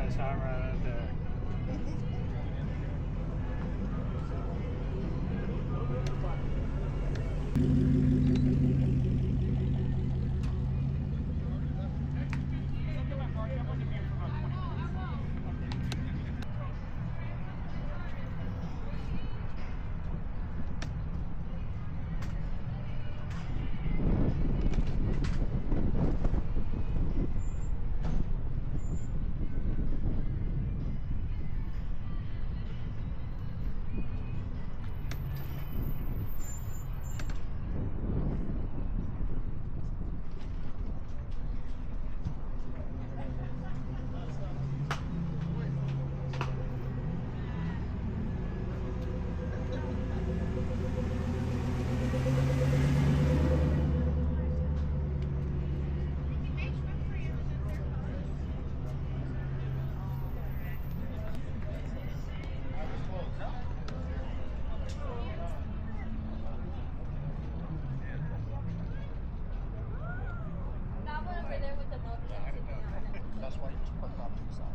I saw him right out there. That's why you just park off to the side.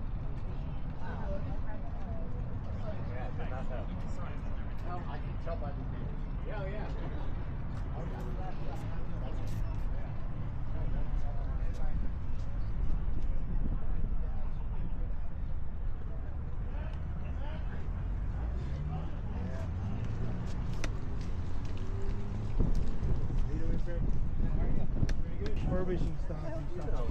Well, I can tell by the view. Yeah, yeah. Furbishing stuff and stuff.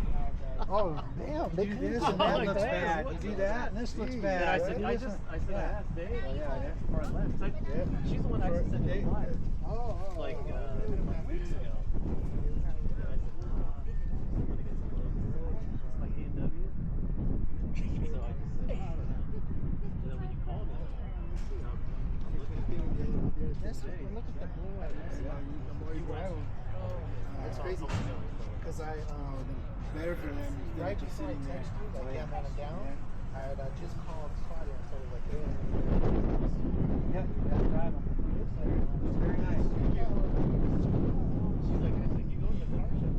Oh, damn. They do this and that looks bad. You do that and this looks bad. I said, I asked Dave. Yeah, before I left. She's the one I actually sent the flyer. Oh, Like, weeks ago. Like A&W. So I just said, and then when you called me, I'm looking at Look at the blue one. That's crazy. Because Better for them. right before I texted you, like, yeah, man, I'm down. I had just called Claudia and told her, like, hey. Yep, you got to drive them. It's very nice. she's like, I think you go to the car show.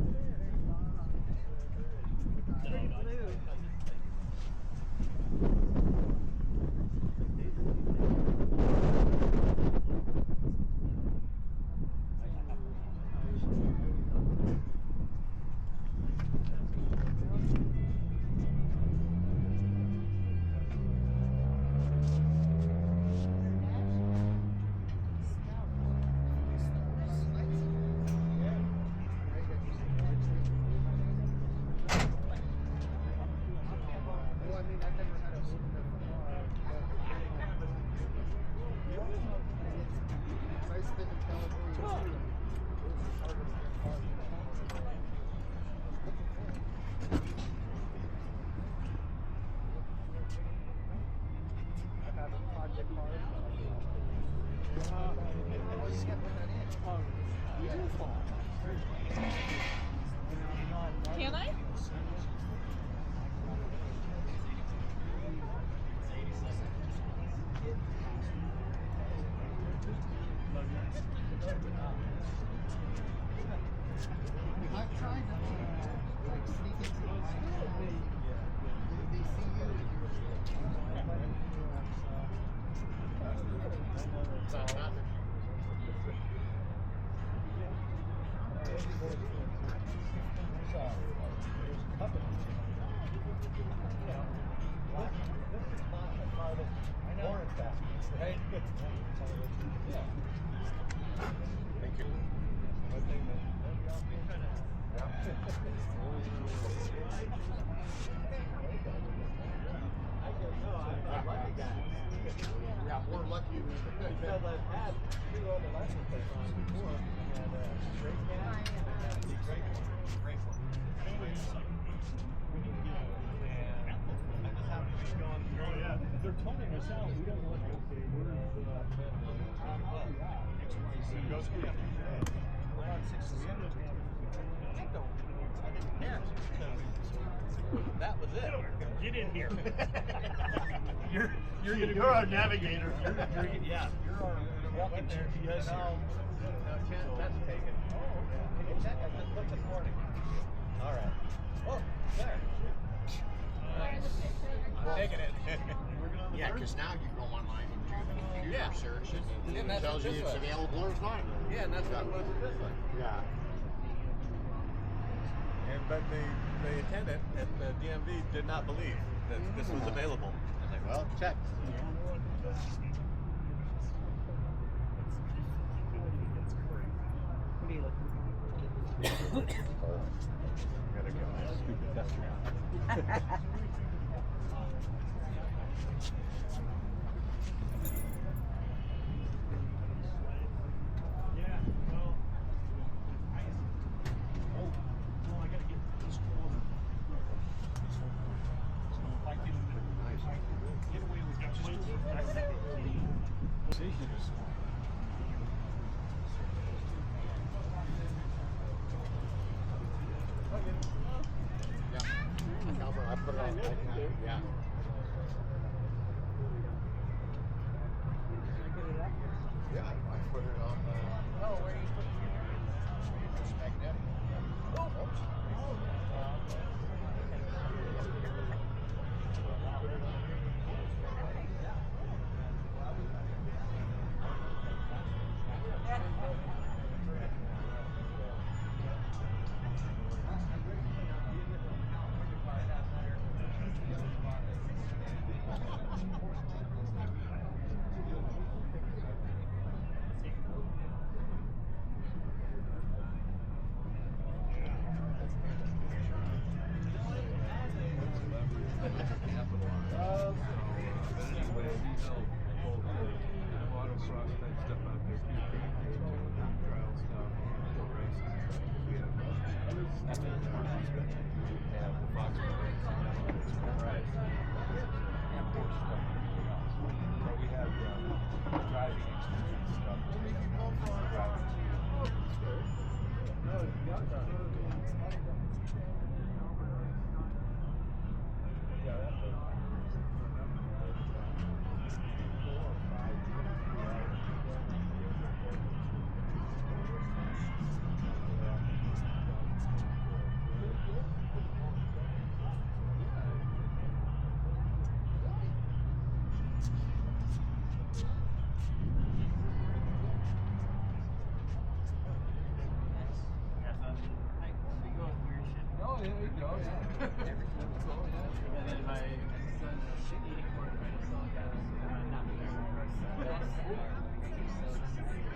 Can I? I've tried to like sneak into the house. They see you. Thank you. Yeah, more lucky than Because I've had two other license plates on before. I had a straight cat and I had a great one. I just happen to be going, oh yeah, they're toning us out. We don't know what to say. We're on 6 That was it. Get in here. You're our navigator. You're our walking GPS. No, that's taken. Can you check? I just looked this morning. All right. Oh, there. Nice. Well, taking it. Yeah, because now you go online and do the computer Yeah. search and And it that's tells you what this it's was. available or it's not. Yeah, and that's what it was with this one. Yeah. But the attendant at the DMV did not believe that this was available. I was like, well, check. What are you looking Gotta get my stupid tester out. I put it on. Yeah. Yeah, I put it on. Oh, where you put it? It's magnetic.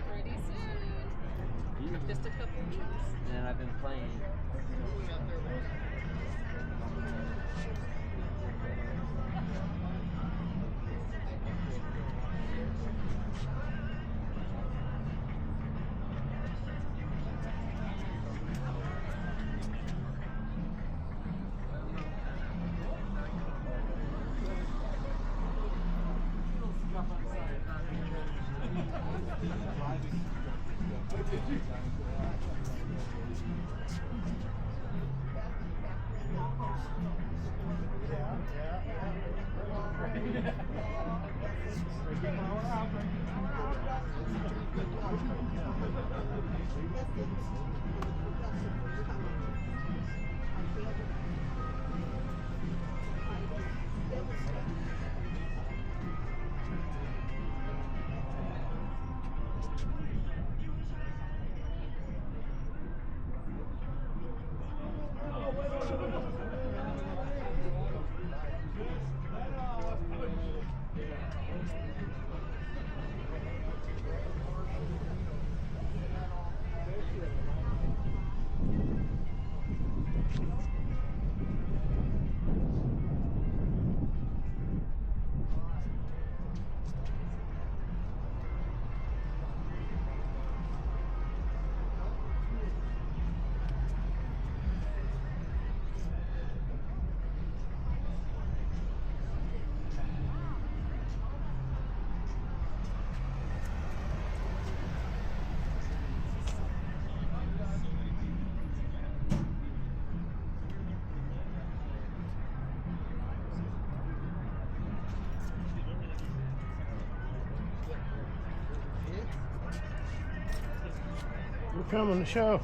Pretty soon. Just a couple weeks. And I've been playing. We're coming to show.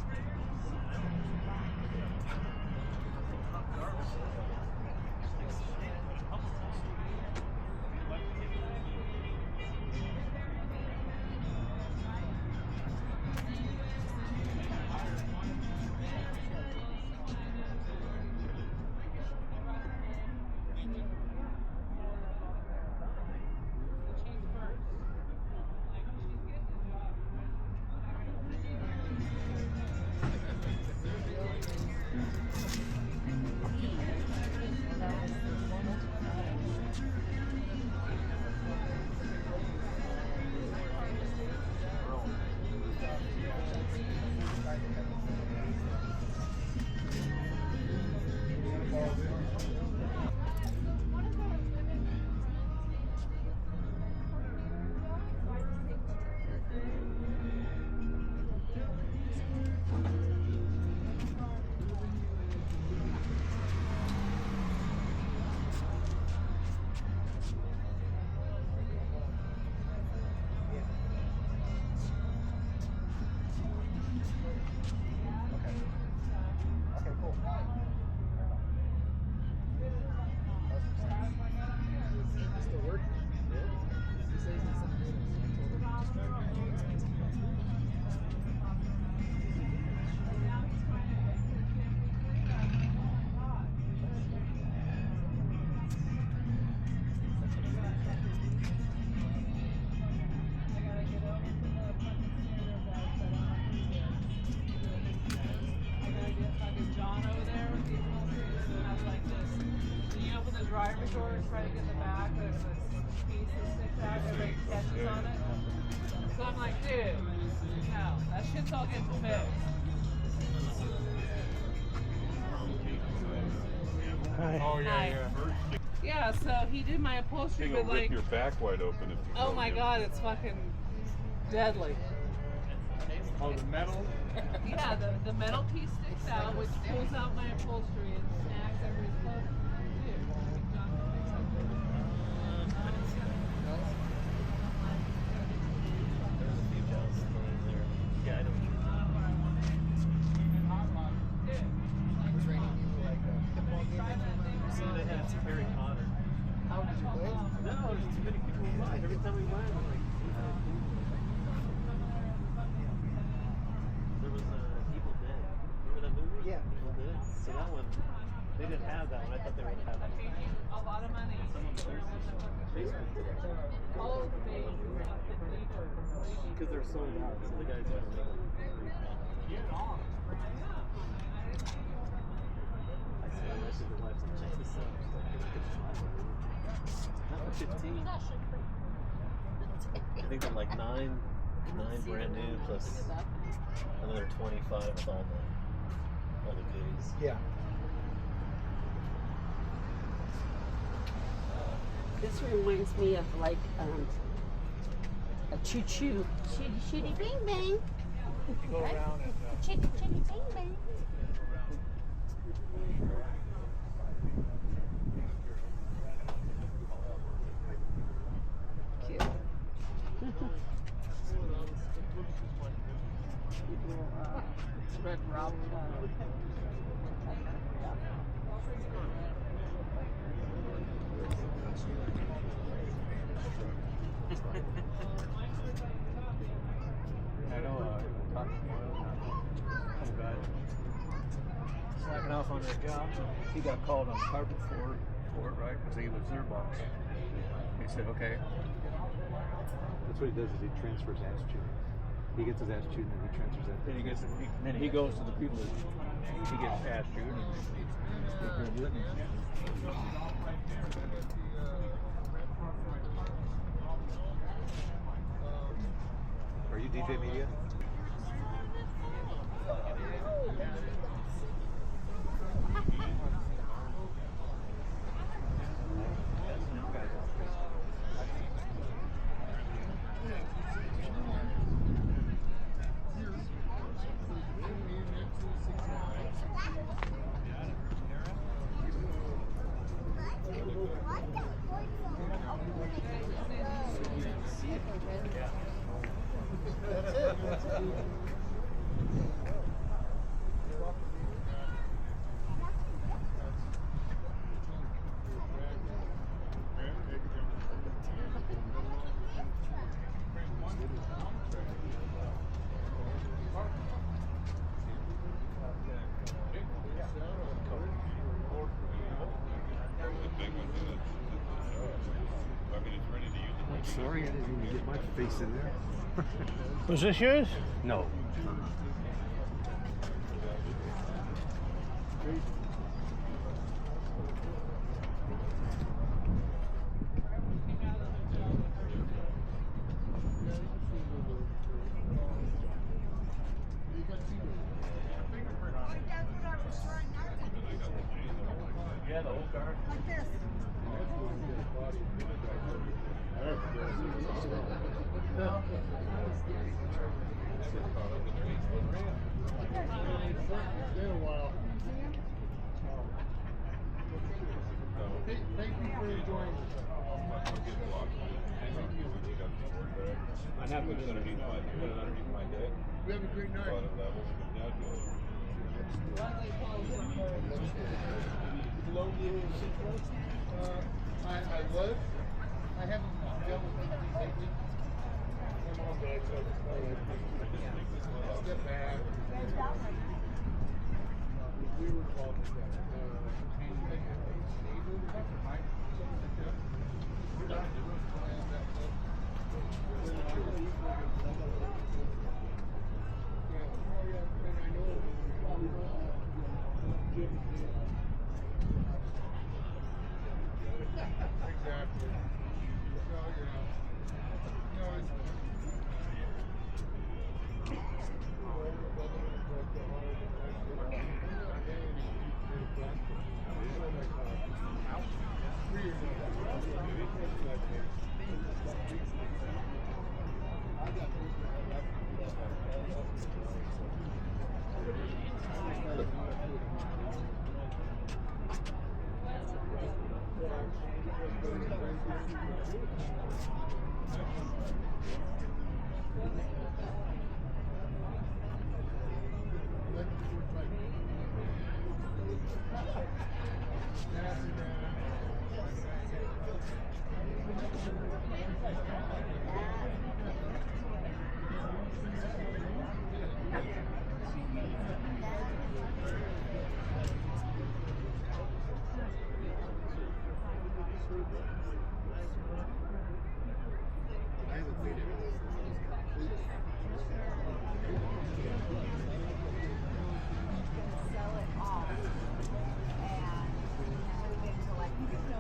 the driver's door is right in the back. There's this piece that sticks out. Everybody catches on it. So I'm like, dude, no, that shit's all getting fixed. Hi. Oh yeah, Hi. yeah. Yeah, so he did my upholstery, It'll but rip like, your back wide open if you oh go my in. god, it's fucking deadly. Oh, the metal? Yeah, the metal piece sticks out, which pulls out my upholstery and snags everybody's clothes. Dude, John can fix that. Yeah, I know. Was training you like a football game? So they had Terry Connor. How did you play? No, there's too many people alive. Every time we went, we're like, there was Evil Dead. Remember that movie? Yeah. Evil Dead. So that one, they didn't have that one. I thought they would have it. A lot of money. Someone posted Facebook All of the bases up the deeper. because they're sold out. So the guys don't know. I said, I messaged the wife and check this out. She's like, not for 15. I think they're like nine brand new plus another 25 with all the goodies. Yeah. This reminds me of like a choo-choo. Shitty bing bang. You go around and Chitty chitty bing bang. Cute. Red rock. I know, talking to some guy slacking off on their job. He got called on carpet for it, right? Because he was their boss. He said, okay. That's what he does is he transfers ass chewing. He gets his ass chewed and then he transfers that. Then he goes to the people that he gets asked to, and they do it. Are you DJ Media? Sorry, I didn't even get my face in there. Was this yours? No. Yeah, the old guard. Like this. Been a while. Thank you for enjoying this. I have it underneath my deck. We have a great night. Bottom level. Now do it. I was. I haven't dealt with it lately. My mom died, so step back. We were involved with that. Exactly. So, you know, it's, sell it all and move into like crypto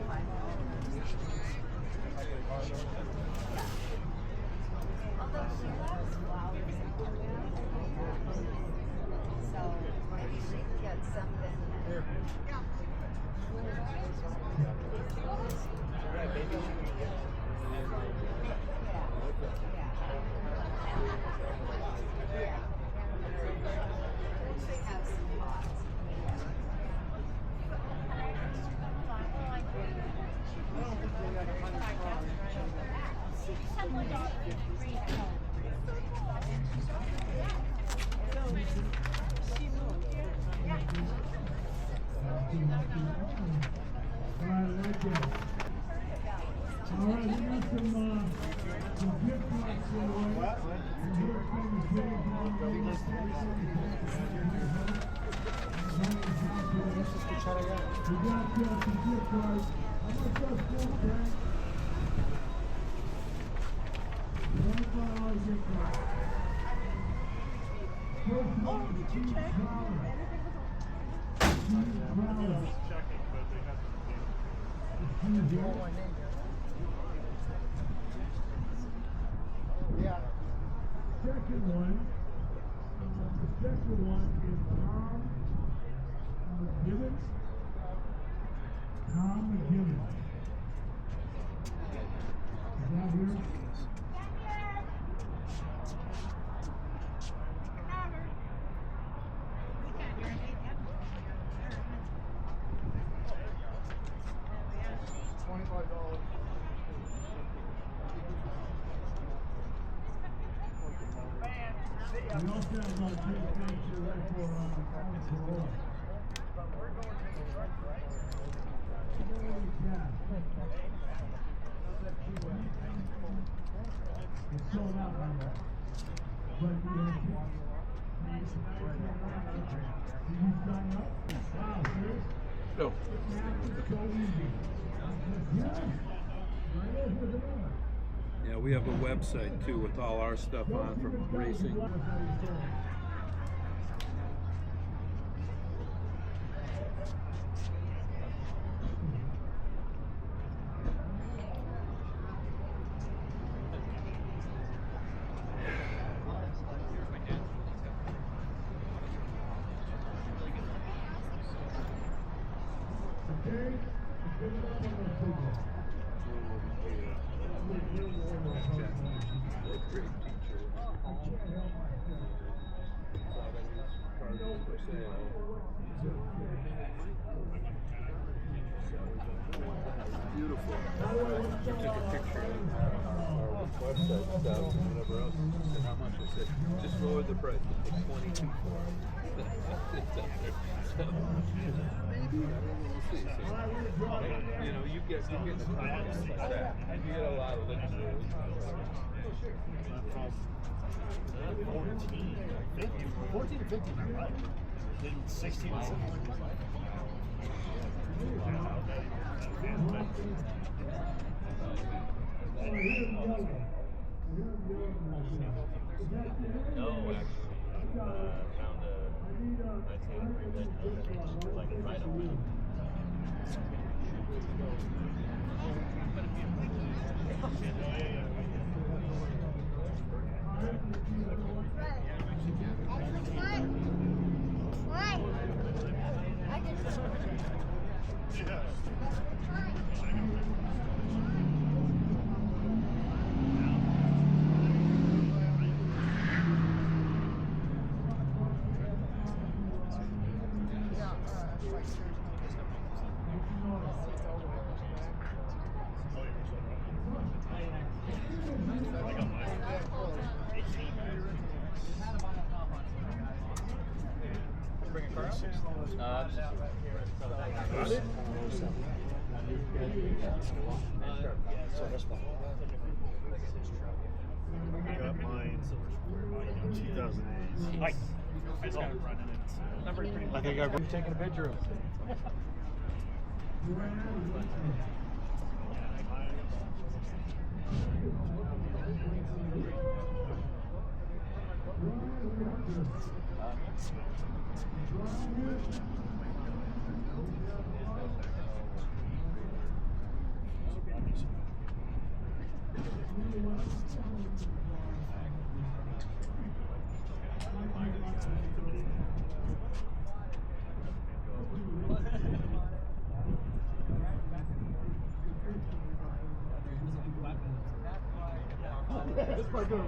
although she loves flowers and so maybe she can get something yeah. Second one, the second one is Tom McGibbon. Tom McGibbon. Is that here? $25. We also have about 10 things to write for Corona. Holy cow. It's sold out right now. But we have did you sign up? Wow, serious? No. It's so easy. Yeah. Right over the number. Yeah, we have a website too with all our stuff on from racing. Beautiful. I took a picture of our website stuff and whatever else. I said, how much? I said, just lower the price. We'll take 22 for it. Maybe. I don't know. We'll see. So, you know, you get the comments like that. You get a lot of links there. 14 to 15, right? Then 16 to 17. No, actually. Found a nice hand like right up. got it? So that's fine. I got mine in 2008. Nice. I just got it running it. Not very pretty. I think I've taken a picture of. That's quite good.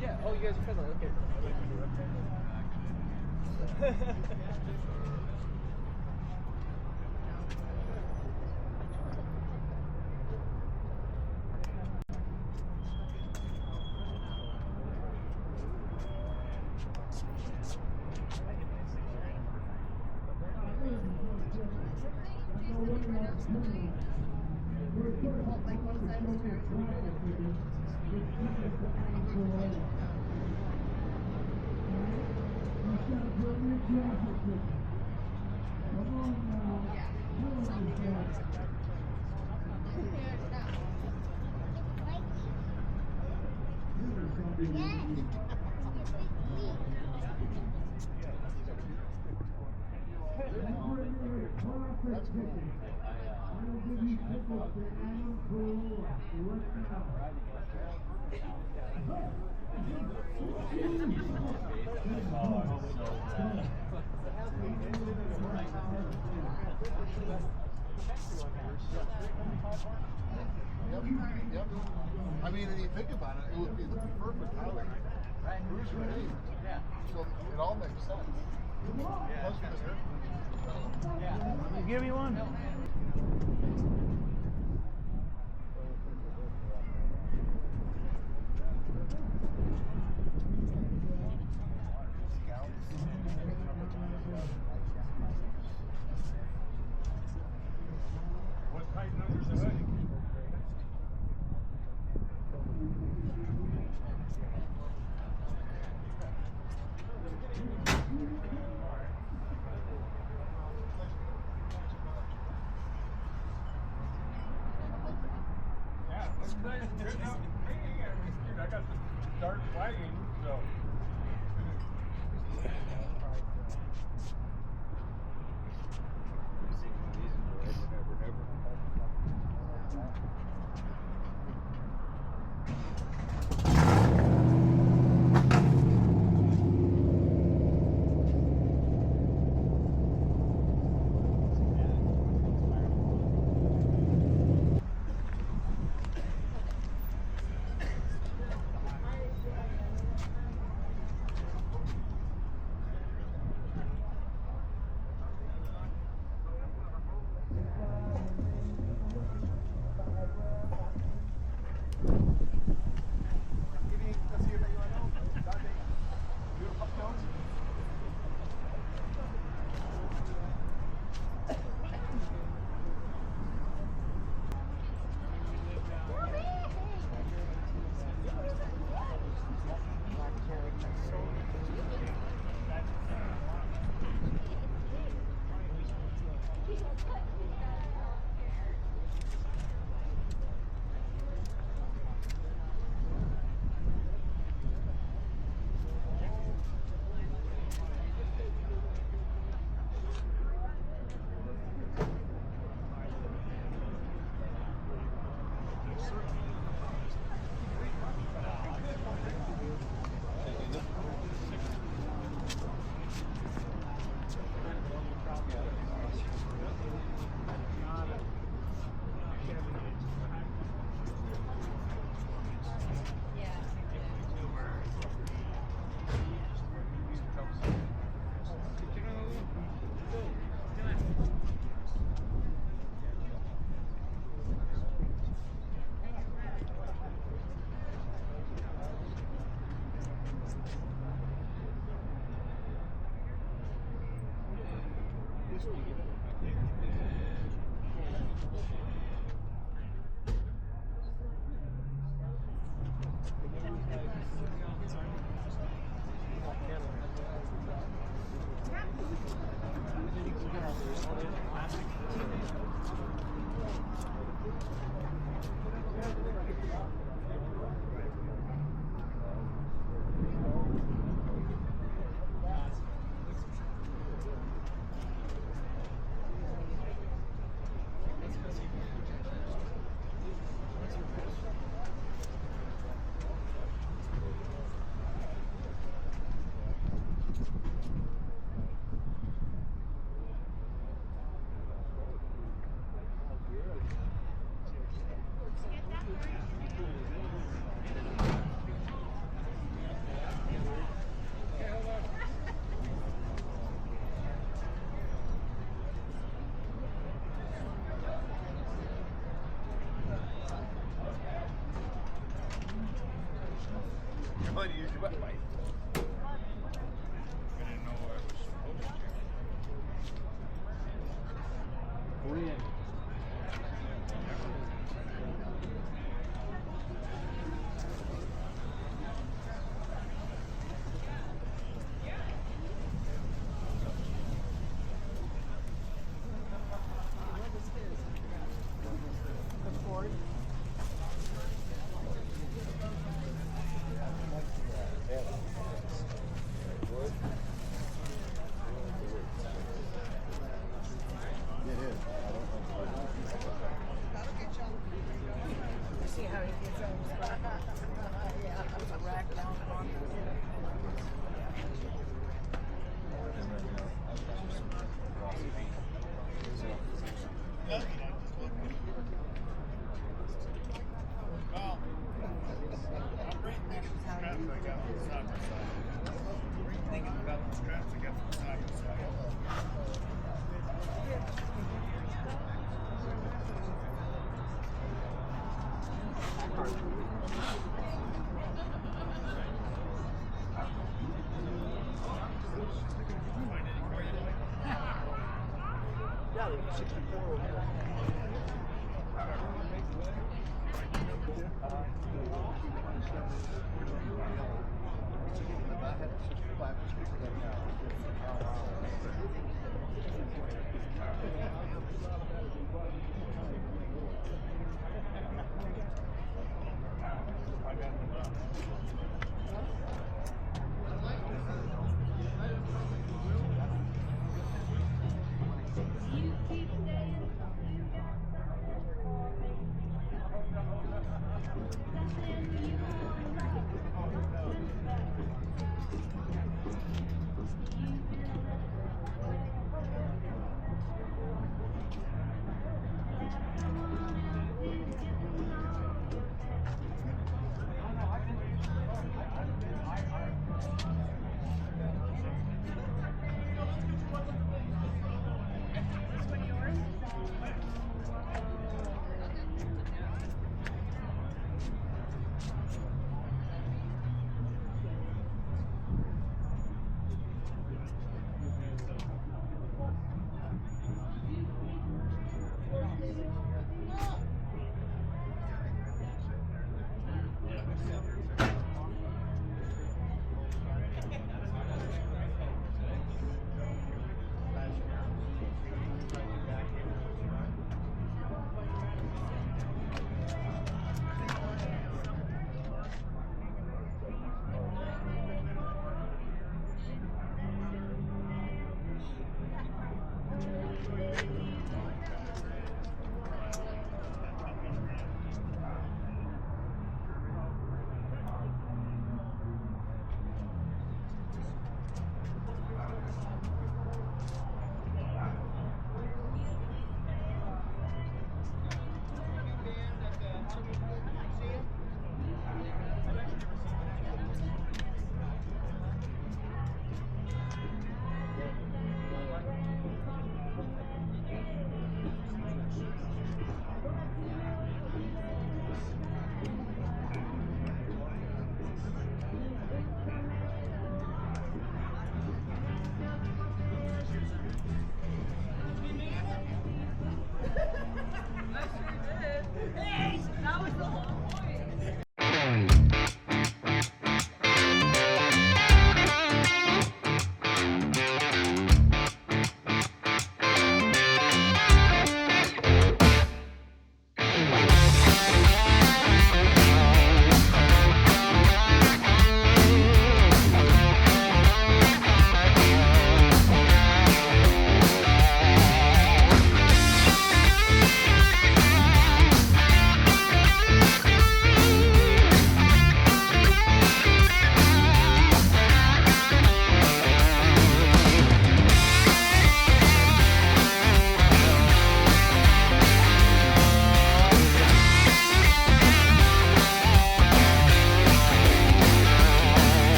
Yeah. Oh, you guys are friendly. Okay. Yep. I mean, when you think about it, it would be the perfect highway. Cruise rate. So it all makes sense. Plus the Give me one. What type numbers are they? Yeah, looks nice. Good enough for me. I mean, dude, I got the dark flagging, so. fun to use your butt bite. I didn't know where I was supposed to. Korean. See how he gets on his back. Yeah, there's a rack down on Well, I'm right next to the straps I got from side by side. I'm thinking about the straps I got from side by side. Yeah, there's 64 over there. I had 65 Yeah.